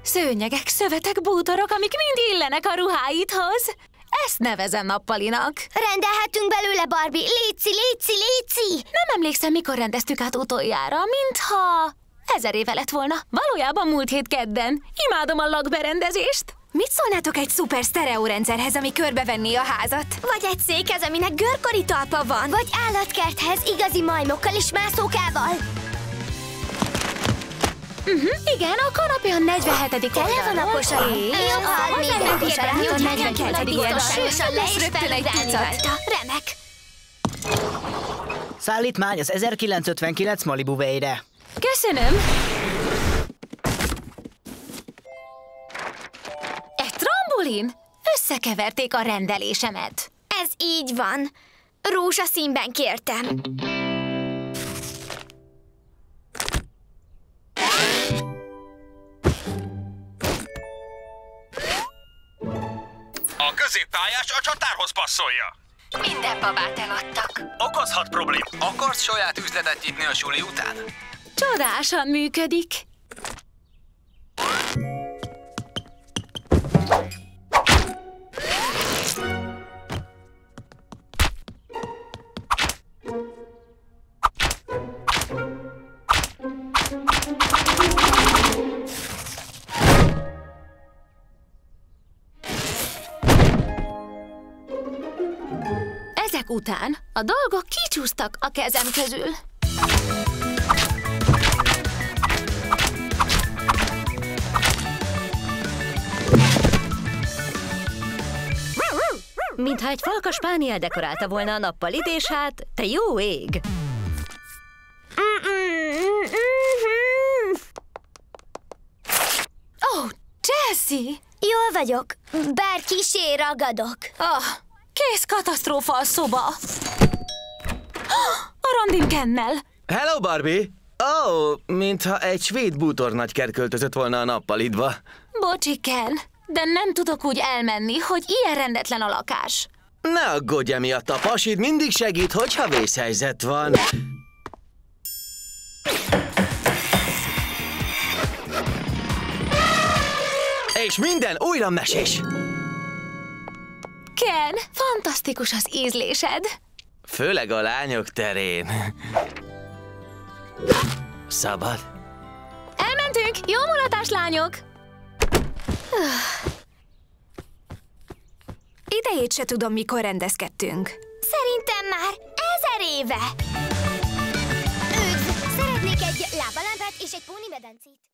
szőnyegek, szövetek, bútorok, amik mind illenek a ruháidhoz. Ezt nevezem nappalinak. Rendelhetünk belőle, Barbie. Léci! Nem emlékszem, mikor rendeztük át utoljára, mintha 1000 éve lett volna. Valójában múlt hét kedden. Imádom a lakberendezést. Mit szólnátok egy szuper sztereórendszerhez, ami körbevenné a házat? Vagy egy székhez, aminek görkori talpa van. Vagy állatkerthez, igazi majmokkal és mászókával. Igen, a kanapé a 47. Tele van a kosaram. Jobb, ha minden kosaram, a 49. biztonságosan le is rögtön egy tucat. Remek. Szállítmány az 1959 Malibu Bay-re. Köszönöm. Egy trambolin? Összekeverték a rendelésemet. Ez így van. Rózsaszínben kértem. A középpályás a csatárhoz passzolja. Minden babát eladtak. Okozhat problémát. Akarsz saját üzletet nyitni a suli után? Csodásan működik. Ezek után a dolgok kicsúsztak a kezem közül. Mintha egy falka spániel dekorálta volna a nappalit, és hát, te jó ég! Oh, Jessie! Jól vagyok, bár kissé ragadok. Kész katasztrófa a szoba. A randin Kennel. Hello, Barbie! Mintha egy svéd bútornagykert költözött volna a nappalidba. Bocsi, Ken, de nem tudok úgy elmenni, hogy ilyen rendetlen a lakás. Ne aggódj emiatt, a pasid mindig segít, hogyha vészhelyzet van. És minden újra mesés. Ken, fantasztikus az ízlésed. Főleg a lányok terén. Szabad? Elmentünk! Jó mulatás, lányok! Idejét se tudom, mikor rendezkedtünk. Szerintem már 1000 éve. Üdv! Szeretnék egy lábalámpát és egy pónimedencét.